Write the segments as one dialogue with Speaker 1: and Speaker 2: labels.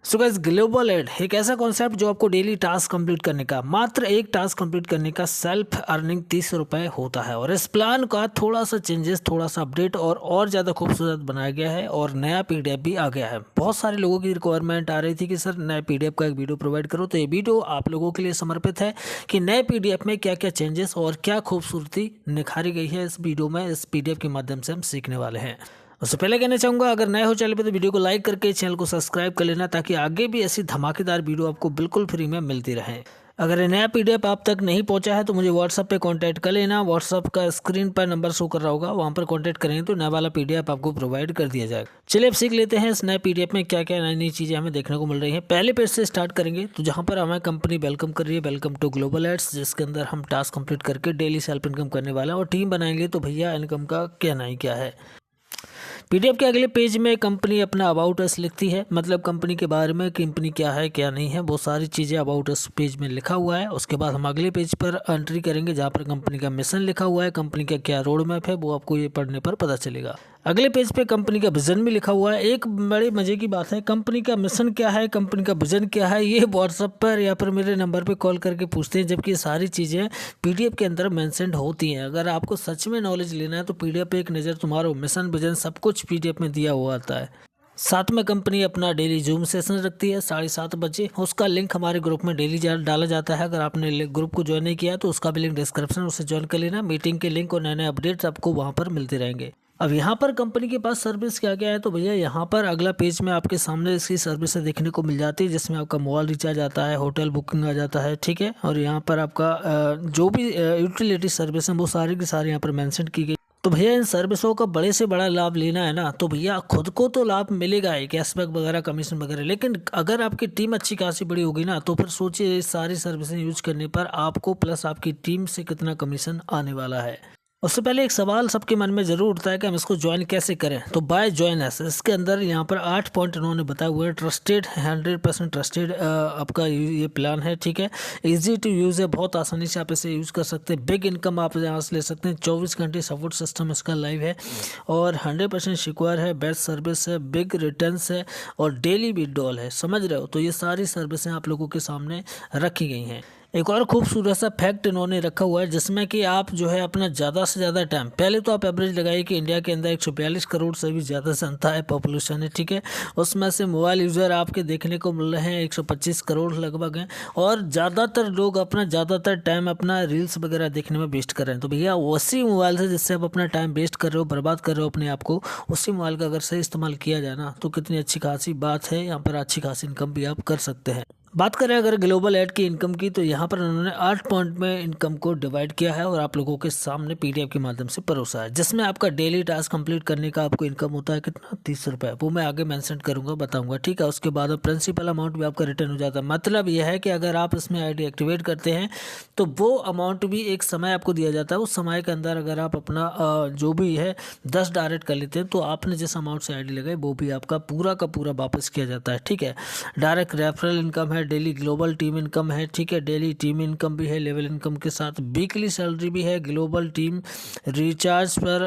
Speaker 1: So guys, global add एक ऐसा concept जो आपको डेली टास्क कंप्लीट करने का, मात्र एक टास्क कंप्लीट करने का सेल्फ अर्निंग 30 रुपये होता है। और इस प्लान का थोड़ा सा चेंजेस, थोड़ा सा अपडेट और ज़्यादा खूबसूरत बनाया गया है और नया पीडीएफ भी आ गया है। बहुत सारे लोगों की रिक्वायरमेंट आ रही थी कि सर नए पीडीएफ का एक वीडियो प्रोवाइड करो, तो ये वीडियो आप लोगों के लिए समर्पित है कि नए पीडीएफ में क्या क्या चेंजेस और क्या खूबसूरती निखारी गई है। इस वीडियो में, इस पीडीएफ के माध्यम से हम सीखने वाले हैं। उससे पहले कहना चाहूँगा, अगर नए हो चैनल पे तो वीडियो को लाइक करके चैनल को सब्सक्राइब कर लेना, ताकि आगे भी ऐसी धमाकेदार वीडियो आपको बिल्कुल फ्री में मिलती रहे। अगर ये नया पीडीएफ आप तक नहीं पहुंचा है तो मुझे व्हाट्सएप पे कांटेक्ट कर लेना। व्हाट्सएप का स्क्रीन पर नंबर शो कर रहा होगा, वहां पर कांटेक्ट करेंगे तो नया वाला पीडीएफ आपको प्रोवाइड कर दिया जाएगा। चलिए अब सीख लेते हैं इस नए पीडीएफ में क्या क्या नई नई चीज़ें हमें देखने को मिल रही हैं। पहले पेज से स्टार्ट करेंगे तो जहाँ पर हमें कंपनी वेलकम कर रही है, वेलकम टू ग्लोबल एड्स, जिसके अंदर हम टास्क कंप्लीट करके डेली सेल्फ इनकम करने वाले हैं और टीम बनाएंगे। तो भैया इनकम का क्या नहीं क्या है। पीडीएफ के अगले पेज में कंपनी अपना अबाउट अस लिखती है, मतलब कंपनी के बारे में, कंपनी क्या है क्या नहीं है, वो सारी चीज़ें अबाउट अस पेज में लिखा हुआ है। उसके बाद हम अगले पेज पर एंट्री करेंगे जहाँ पर कंपनी का मिशन लिखा हुआ है, कंपनी का क्या रोड मैप है, वो आपको ये पढ़ने पर पता चलेगा। अगले पेज पे कंपनी का विजन भी लिखा हुआ है। एक बड़े मजे की बात है, कंपनी का मिशन क्या है, कंपनी का विजन क्या है, ये व्हाट्सएप पर या फिर मेरे नंबर पे कॉल करके पूछते हैं, जबकि ये सारी चीज़ें पीडीएफ के अंदर मेंशन होती हैं। अगर आपको सच में नॉलेज लेना है तो पीडीएफ पे एक नज़र तुम्हारा मिशन विजन सब कुछ पीडीएफ में दिया हुआ आता है। साथ में कंपनी अपना डेली जूम सेशन रखती है 7:30 बजे। उसका लिंक हमारे ग्रुप में डेली डाला जाता है। अगर आपने ग्रुप को ज्वाइन नहीं किया तो उसका भी लिंक डिस्क्रिप्शन, उसे ज्वाइन कर लेना। मीटिंग के लिंक और नए नए अपडेट्स आपको वहाँ पर मिलते रहेंगे। अब यहाँ पर कंपनी के पास सर्विस क्या क्या है, तो भैया यहाँ पर अगला पेज में आपके सामने इसकी सर्विसेज देखने को मिल जाती है, जिसमें आपका मोबाइल रिचार्ज आता है, होटल बुकिंग आ जाता है, ठीक है। और यहाँ पर आपका जो भी यूटिलिटी सर्विस है वो सारी की सारी यहाँ पर मेंशन की गई। तो भैया इन सर्विसों का बड़े से बड़ा लाभ लेना है ना, तो भैया खुद को तो लाभ मिलेगा ही, कैशबैक वगैरह, कमीशन वगैरह, लेकिन अगर आपकी टीम अच्छी खासी बड़ी होगी ना, तो फिर सोचिए इस सारी सर्विसें यूज करने पर आपको प्लस आपकी टीम से कितना कमीशन आने वाला है। उससे पहले एक सवाल सबके मन में जरूर उठता है कि हम इसको ज्वाइन कैसे करें। तो बाय ज्वाइन एस, इसके अंदर यहाँ पर 8 पॉइंट इन्होंने बताए हुए हैं। ट्रस्टेड, 100% ट्रस्टेड आपका ये प्लान है, ठीक है। इजी टू यूज़ है, बहुत आसानी से आप इसे यूज़ कर सकते हैं। बिग इनकम आप यहाँ से ले सकते हैं। 24 घंटे सपोर्ट सिस्टम इसका लाइव है और 100% सिक्योर है। बेस्ट सर्विस है, बिग रिटर्न्स है और डेली विड्रॉल है, समझ रहे हो। तो ये सारी सर्विसें आप लोगों के सामने रखी गई हैं। एक और खूबसूरत सा फैक्ट इन्होंने रखा हुआ है, जिसमें कि आप जो है अपना ज़्यादा से ज़्यादा टाइम, पहले तो आप एवरेज लगाइए कि इंडिया के अंदर 142 करोड़ से भी ज़्यादा जनता है, पॉपुलेशन है, ठीक है। उसमें से मोबाइल यूज़र आपके देखने को मिल रहे हैं 125 करोड़ लगभग हैं। और ज़्यादातर लोग अपना ज़्यादातर टाइम अपना रील्स वगैरह देखने में वेस्ट कर रहे हैं। तो भैया उसी मोबाइल से जिससे आप अपना टाइम वेस्ट कर रहे हो, बर्बाद कर रहे हो अपने आप को, उसी मोबाइल का अगर सही इस्तेमाल किया जाए ना, तो कितनी अच्छी खासी बात है। यहाँ पर अच्छी खासी इनकम भी आप कर सकते हैं। बात करें अगर ग्लोबल एड की इनकम की, तो यहाँ पर उन्होंने 8 पॉइंट में इनकम को डिवाइड किया है और आप लोगों के सामने पीडीएफ के माध्यम से परोसा है, जिसमें आपका डेली टास्क कंप्लीट करने का आपको इनकम होता है कितना, 30 रुपये। वो मैं आगे मेंशन करूंगा, बताऊंगा, ठीक है। उसके बाद प्रिंसिपल अमाउंट भी आपका रिटर्न हो जाता है। मतलब यह है कि अगर आप इसमें आईडी एक्टिवेट करते हैं तो वो अमाउंट भी एक समय आपको दिया जाता है। उस समय के अंदर अगर आप अपना जो भी है 10 डायरेक्ट कर लेते हैं तो आपने जिस अमाउंट से आईडी लगाई वो भी आपका पूरा का पूरा वापस किया जाता है, ठीक है। डायरेक्ट रेफरल इनकम है, डेली ग्लोबल टीम इनकम है, ठीक है। डेली टीम इनकम भी है लेवल इनकम के साथ, वीकली सैलरी भी है, ग्लोबल टीम रिचार्ज पर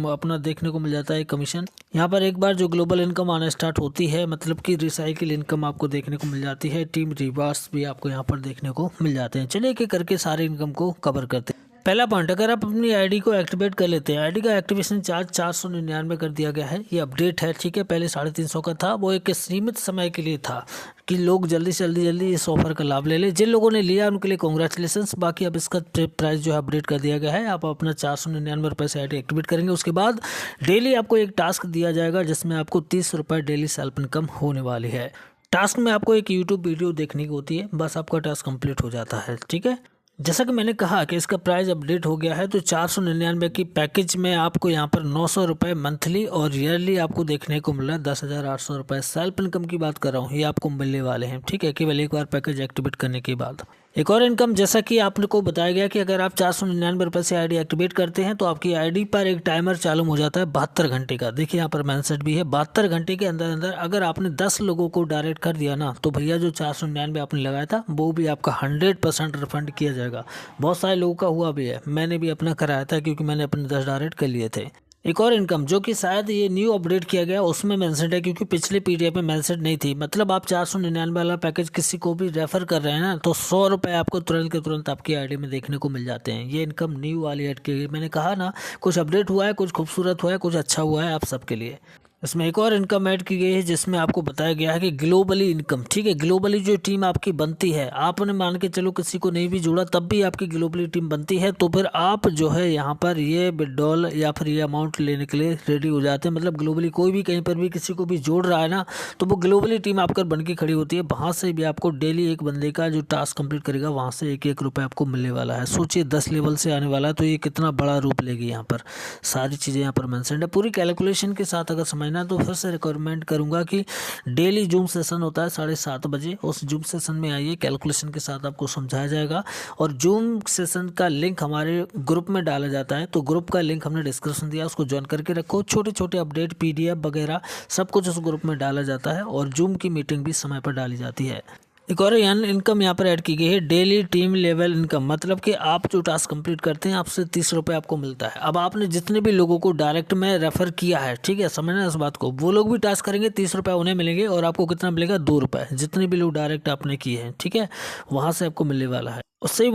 Speaker 1: अपना देखने को मिल जाता है कमीशन। यहाँ पर एक बार जो ग्लोबल इनकम आना स्टार्ट होती है, मतलब कि रिसाइकिल इनकम आपको देखने को मिल जाती है। टीम रिवार्ड्स भी आपको यहाँ पर देखने को मिल जाते हैं। चलिए एक करके सारे इनकम को कवर करते हैं। पहला पॉइंट, अगर आप अपनी आईडी को एक्टिवेट कर लेते हैं, आईडी का एक्टिवेशन चार्ज 499 कर दिया गया है। ये अपडेट है, ठीक है। पहले 350 का था, वो एक सीमित समय के लिए था कि लोग जल्दी से जल्दी इस ऑफर का लाभ ले लें। जिन लोगों ने लिया उनके लिए कॉन्ग्रेचुलेसन्स। बाकी अब इसका प्राइस जो है अपडेट कर दिया गया है। आप अपना 499 रुपये से आईडी एक्टिवेट करेंगे। उसके बाद डेली आपको एक टास्क दिया जाएगा, जिसमें आपको 30 रुपये डेली सेल्फ इनकम होने वाली है। टास्क में आपको एक यूट्यूब वीडियो देखने की होती है, बस आपका टास्क कंप्लीट हो जाता है, ठीक है। जैसा कि मैंने कहा कि इसका प्राइस अपडेट हो गया है, तो 499 की पैकेज में आपको यहाँ पर 900 रुपये मंथली और ईयरली आपको देखने को मिल रहा है 10,800 रुपये। सेल्फ इनकम की बात कर रहा हूँ, ये आपको मिलने वाले हैं, ठीक है, केवल एक बार पैकेज एक्टिवेट करने के बाद। एक और इनकम, जैसा कि आपको बताया गया कि अगर आप 499 रुपये से आईडी एक्टिवेट करते हैं तो आपकी आईडी पर एक टाइमर चालू हो जाता है 72 घंटे का। देखिए यहाँ पर मेंशन भी है, 72 घंटे के अंदर अंदर अगर आपने 10 लोगों को डायरेक्ट कर दिया ना, तो भैया जो 499 आपने लगाया था वो भी आपका 100% रिफंड किया जाएगा। बहुत सारे लोगों का हुआ भी है, मैंने भी अपना कराया था क्योंकि मैंने अपने 10 डायरेक्ट कर लिए थे। एक और इनकम जो कि शायद ये न्यू अपडेट किया गया उसमें मेंशन है, क्योंकि पिछले पीडीएफ में मेंशन नहीं थी। मतलब आप 499 वाला पैकेज किसी को भी रेफर कर रहे हैं ना, तो 100 रुपये आपको तुरंत के तुरंत आपकी आईडी में देखने को मिल जाते हैं। ये इनकम न्यू वाली ऐड की गई। मैंने कहा ना, कुछ अपडेट हुआ है, कुछ खूबसूरत हुआ है, कुछ अच्छा हुआ है आप सबके लिए। इसमें एक और इनकम ऐड की गई है जिसमें आपको बताया गया है कि ग्लोबली इनकम, ठीक है, ग्लोबली जो टीम आपकी बनती है, आपने मान के चलो किसी को नहीं भी जोड़ा तब भी आपकी ग्लोबली टीम बनती है, तो फिर आप जो है यहाँ पर ये विड्रॉल या फिर ये अमाउंट लेने के लिए रेडी हो जाते हैं। मतलब ग्लोबली कोई भी कहीं पर भी किसी को भी जोड़ रहा है ना, तो वो ग्लोबली टीम आपकर बन के खड़ी होती है। वहाँ से भी आपको डेली एक बंदे का जो टास्क कंप्लीट करेगा वहाँ से 1-1 रुपये आपको मिलने वाला है। सोचिए 10 लेवल से आने वाला है, तो ये कितना बड़ा रूप लेगी। यहाँ पर सारी चीज़ें यहाँ पर मेंशन है, पूरी कैलकुलेशन के साथ अगर समझना तो फिर से रिकमेंड करूंगा कि डेली जूम सेशन होता है 7:30 बजे, उस जूम सेशन में आइए, कैलकुलेशन के साथ आपको समझाया जाएगा। और जूम सेशन का लिंक हमारे ग्रुप में डाला जाता है, तो ग्रुप का लिंक हमने डिस्क्रिप्शन दिया, उसको ज्वाइन करके रखो। छोटे छोटे अपडेट पीडीएफ वगैरह सब कुछ उस ग्रुप में डाला जाता है, और जूम की मीटिंग भी समय पर डाली जाती है। एक और इनकम यहाँ पर ऐड की गई है, डेली टीम लेवल इनकम। मतलब कि आप जो टास्क कंप्लीट करते हैं आपसे 30 रुपये आपको मिलता है। अब आपने जितने भी लोगों को डायरेक्ट में रेफर किया है, ठीक है, समझना इस बात को, वो लोग भी टास्क करेंगे, 30 रुपये उन्हें मिलेंगे, और आपको कितना मिलेगा, 2 रुपये, जितने भी लोग डायरेक्ट आपने किए हैं, ठीक है, वहाँ से आपको मिलने वाला है। उससे ही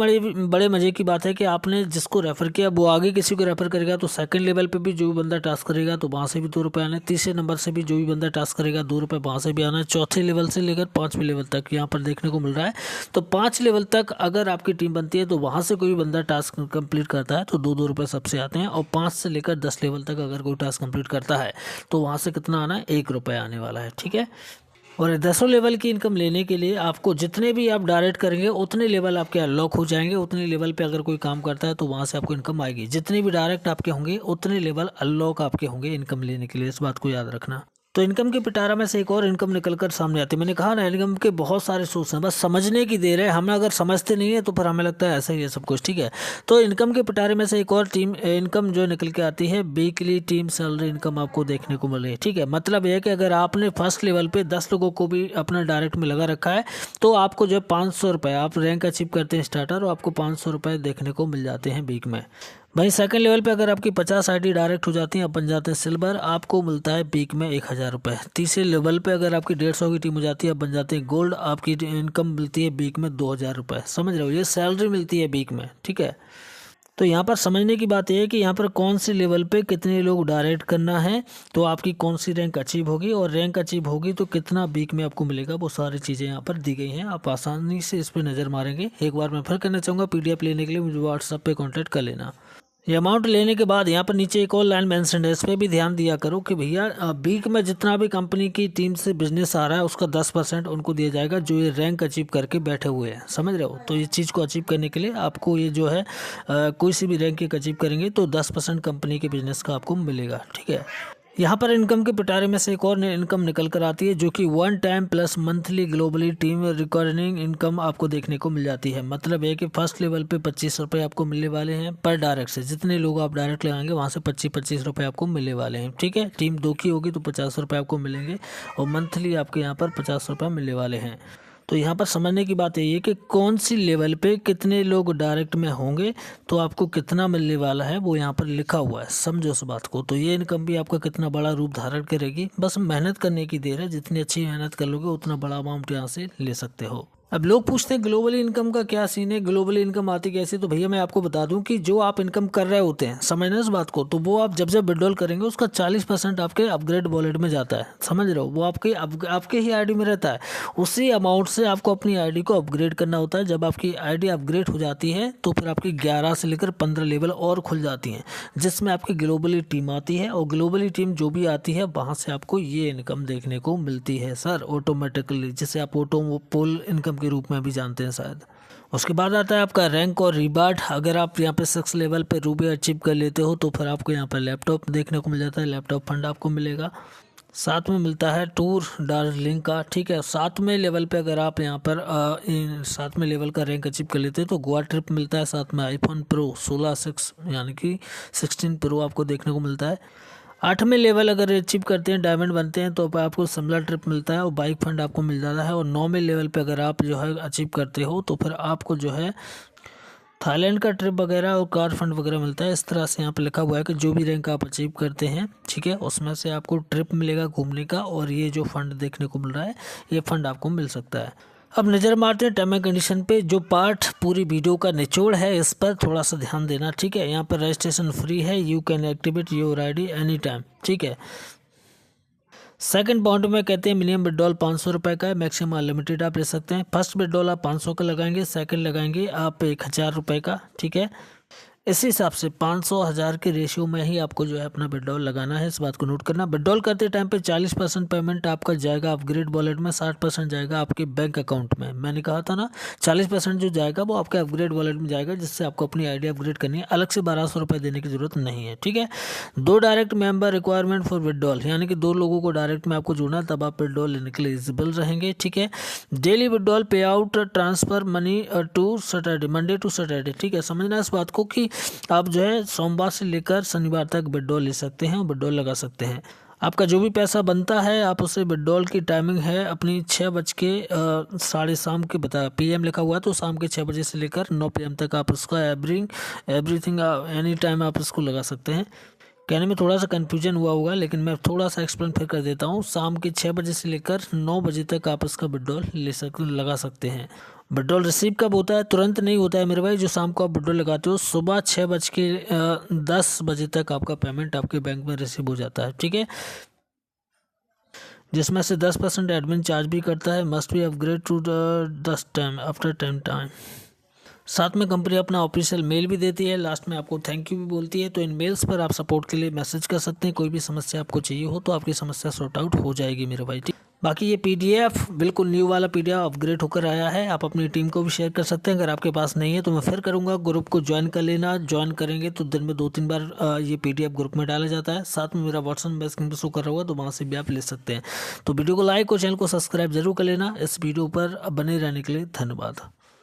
Speaker 1: बड़े मजे की बात है कि आपने जिसको रेफर किया वो आगे किसी को रेफर करेगा, तो सेकंड लेवल पे भी जो भी बंदा टास्क करेगा तो वहाँ से भी 2 रुपये आने, तीसरे नंबर से भी जो भी बंदा टास्क करेगा 2 रुपये वहाँ से भी आना, चौथे लेवल से लेकर 5वें लेवल तक यहाँ पर देखने को मिल रहा है। तो 5 लेवल तक अगर आपकी टीम बनती है तो वहाँ से कोई बंदा टास्क कंप्लीट करता है तो 2-2 रुपये सबसे आते हैं। और 5 से लेकर 10 लेवल तक अगर कोई टास्क कंप्लीट करता है तो वहाँ से कितना आना है, 1 रुपये आने वाला है, ठीक है। और 10 लेवल की इनकम लेने के लिए आपको जितने भी आप डायरेक्ट करेंगे उतने लेवल आपके अनलॉक हो जाएंगे। उतने लेवल पे अगर कोई काम करता है तो वहाँ से आपको इनकम आएगी। जितने भी डायरेक्ट आपके होंगे उतने लेवल अनलॉक आपके होंगे इनकम लेने के लिए, इस बात को याद रखना। तो इनकम के पिटारा में से एक और इनकम निकल कर सामने आती है। मैंने कहा ना, इनकम के बहुत सारे सोर्स हैं, बस समझने की देर है। हम अगर समझते नहीं है तो फिर हमें लगता है ऐसा ही है सब कुछ, ठीक है। तो इनकम के पिटारे में से एक और टीम इनकम जो निकल के आती है, वीकली टीम सैलरी इनकम आपको देखने को मिले, ठीक है। मतलब यह है कि अगर आपने फर्स्ट लेवल पे 10 लोगों को भी अपना डायरेक्ट में लगा रखा है तो आपको जो है 500 रुपये, आप रैंक अचीव करते हैं स्टार्टर, और आपको 500 रुपये देखने को मिल जाते हैं वीक में। भाई सेकंड लेवल पे अगर आपकी 50 आईडी डायरेक्ट हो जाती है, अब बन जाते हैं सिल्वर, आपको मिलता है वीक में 1000 रुपये। तीसरे लेवल पे अगर आपकी 150 की टीम हो जाती है, अब बन जाते हैं गोल्ड, आपकी इनकम मिलती है वीक में 2000 रुपये। समझ रहे हो, ये सैलरी मिलती है वीक में, ठीक है। तो यहाँ पर समझने की बात यह है कि यहाँ पर कौन सी लेवल पे कितने लोग डायरेक्ट करना है, तो आपकी कौन सी रैंक अचीव होगी, और रैंक अचीव होगी तो कितना वीक में आपको मिलेगा, वो सारी चीज़ें यहाँ पर दी गई हैं। आप आसानी से इस पर नज़र मारेंगे। एक बार मैं फिर कहना चाहूँगा, पीडीएफ लेने के लिए मुझे व्हाट्सएप पे कॉन्टैक्ट कर लेना। ये अमाउंट लेने के बाद यहाँ पर नीचे एक और लाइन मेंशन है, इस पर भी ध्यान दिया करो कि भैया वीक में जितना भी कंपनी की टीम से बिजनेस आ रहा है उसका 10% उनको दिया जाएगा, जो ये रैंक अचीव करके बैठे हुए हैं। समझ रहे हो, तो इस चीज़ को अचीव करने के लिए आपको ये जो है कोई सी भी रैंक एक अचीव करेंगे तो 10% कंपनी के बिजनेस का आपको मिलेगा, ठीक है। यहाँ पर इनकम के पिटारे में से एक और इनकम निकल कर आती है, जो कि 1 time plus monthly globally team recording income आपको देखने को मिल जाती है। मतलब है कि फर्स्ट लेवल पे 25 रुपये आपको मिलने वाले हैं पर डायरेक्ट से, जितने लोग आप डायरेक्ट लगाएंगे वहाँ से 25-25 रुपये आपको मिलने वाले हैं, ठीक है। टीम 2 की होगी तो 50 रुपये आपको मिलेंगे, और मंथली आपके यहाँ पर 50 रुपये मिलने वाले हैं। तो यहाँ पर समझने की बात यही है कि कौन सी लेवल पे कितने लोग डायरेक्ट में होंगे तो आपको कितना मिलने वाला है वो यहाँ पर लिखा हुआ है, समझो उस बात को। तो ये इनकम भी आपका कितना बड़ा रूप धारण करेगी, बस मेहनत करने की देर है। जितनी अच्छी मेहनत कर लोगे उतना बड़ा अमाउंट यहाँ से ले सकते हो। अब लोग पूछते हैं ग्लोबल इनकम का क्या सीन है, ग्लोबल इनकम आती कैसे। तो भैया मैं आपको बता दूं कि जो आप इनकम कर रहे होते हैं, समझना इस बात को, तो वो आप जब जब विड्रॉल करेंगे उसका 40% आपके अपग्रेड वॉलेट में जाता है। समझ रहे हो, वो आपके ही आईडी में रहता है। उसी अमाउंट से आपको अपनी आईडी को अपग्रेड करना होता है। जब आपकी आईडी अपग्रेड हो जाती है तो फिर आपकी 11 से लेकर 15 लेवल और खुल जाती हैं, जिसमें आपकी ग्लोबली टीम आती है। और ग्लोबली टीम जो भी आती है वहाँ से आपको ये इनकम देखने को मिलती है सर, ऑटोमेटिकली, जिसे आप ऑटोपोल इनकम के रूप में भी जानते हैं शायद। उसके बाद आता है आपका रैंक और रिवार्ड। अगर आप यहाँ पे 6 लेवल पे रूबी अचीव कर लेते हो तो फिर आपको यहाँ पर लैपटॉप देखने को मिल जाता है, लैपटॉप फंड आपको मिलेगा। साथ में मिलता है टूर डार्जिलिंग का, ठीक है। 7वें लेवल पे अगर आप यहाँ पर 7वें लेवल का रैंक अचीव कर लेते हो तो गोवा ट्रिप मिलता है। साथ में आईफोन प्रो 16 यानी कि 16 प्रो आपको देखने को मिलता है। 8वें लेवल अगर अचीव करते हैं, डायमंड बनते हैं, तो आपको शिमला ट्रिप मिलता है और बाइक फंड आपको मिल जाता है। और 9वें लेवल पे अगर आप जो है अचीव करते हो तो फिर आपको जो है थाईलैंड का ट्रिप वगैरह और कार फंड वगैरह मिलता है। इस तरह से यहाँ पे लिखा हुआ है कि जो भी रैंक आप अचीव करते हैं, ठीक है, उसमें से आपको ट्रिप मिलेगा घूमने का, और ये जो फंड देखने को मिल रहा है ये फंड आपको मिल सकता है। अब नज़र मारते हैं टर्म एंड कंडीशन पे। जो पार्ट पूरी वीडियो का निचोड़ है इस पर थोड़ा सा ध्यान देना, ठीक है। यहाँ पर रजिस्ट्रेशन फ्री है, you can activate your ID any time, ठीक है। सेकंड पॉइंट में कहते हैं मिनिमम विड्रॉल 500 रुपये का है, मैक्सिमम अनलिमिटेड आप ले सकते हैं। फर्स्ट विड्रॉल आप 500 का लगाएंगे, सेकंड लगाएंगे आप 1000 रुपये का, ठीक है। इसी हिसाब से 500-1000 के रेशियो में ही आपको जो है अपना विड्रॉल लगाना है, इस बात को नोट करना। विड्रॉल करते टाइम पे 40% पेमेंट आपका जाएगा अपग्रेड वॉलेट में, 60% जाएगा आपके बैंक अकाउंट में। मैंने कहा था ना 40% जो जाएगा वो आपके अपग्रेड वॉलेट में जाएगा, जिससे आपको अपनी आईडी अपग्रेड करनी है। अलग से 1200 रुपये देने की जरूरत नहीं है, ठीक है। 2 direct member requirement for withdrawal, यानी कि 2 लोगों को डायरेक्ट में आपको जोड़ना, तब आप विड्रॉल लेने के लिए एलिजिबल रहेंगे, ठीक है। Daily withdrawal pay out transfer money to Saturday, Monday to Saturday, ठीक है। समझना इस बात को कि आप जो है सोमवार से लेकर शनिवार तक विड्रॉल ले सकते हैं और विड्रॉल लगा सकते हैं। आपका जो भी पैसा बनता है आप उसे, विड्रॉल की टाइमिंग है अपनी 6 बज के साढ़े शाम के बता PM लिखा हुआ है, तो शाम के 6 बजे से लेकर 9 PM तक आप उसका एवरीथिंग एनी टाइम आप इसको लगा सकते हैं। कहने में थोड़ा सा कन्फ्यूजन हुआ होगा, लेकिन मैं थोड़ा सा एक्सप्लेन फिर कर देता हूँ। शाम के 6 बजे से लेकर 9 बजे तक आप इसका विड्रॉल लगा सकते हैं। विड्रॉल रिसीव कब होता है? तुरंत नहीं होता है मेरे भाई। जो शाम को आप विड्रॉल लगाते हो, सुबह 6:10 बजे तक आपका पेमेंट आपके बैंक में रिसीव हो जाता है, ठीक है। जिसमें से 10% एडमिन चार्ज भी करता है। Must be upgrade to the time after 10 time. साथ में कंपनी अपना ऑफिशियल मेल भी देती है, लास्ट में आपको थैंक यू भी बोलती है। तो इन मेल्स पर आप सपोर्ट के लिए मैसेज कर सकते हैं। कोई भी समस्या आपको चाहिए हो तो आपकी समस्या सॉर्ट आउट हो जाएगी मेरे भाई, ठीक। बाकी ये PDF बिल्कुल न्यू वाला PDF अपग्रेड होकर आया है। आप अपनी टीम को भी शेयर कर सकते हैं। अगर आपके पास नहीं है तो मैं फिर करूँगा, ग्रुप को ज्वाइन कर लेना। ज्वाइन करेंगे तो दिन में 2-3 बार ये PDF ग्रुप में डाला जाता है। साथ में मेरा व्हाट्सएप नंबर स्क्रीन पर शो कर रहा होगा, तो वहाँ से भी आप ले सकते हैं। तो वीडियो को लाइक और चैनल को सब्सक्राइब जरूर कर लेना। इस वीडियो पर बने रहने के लिए धन्यवाद।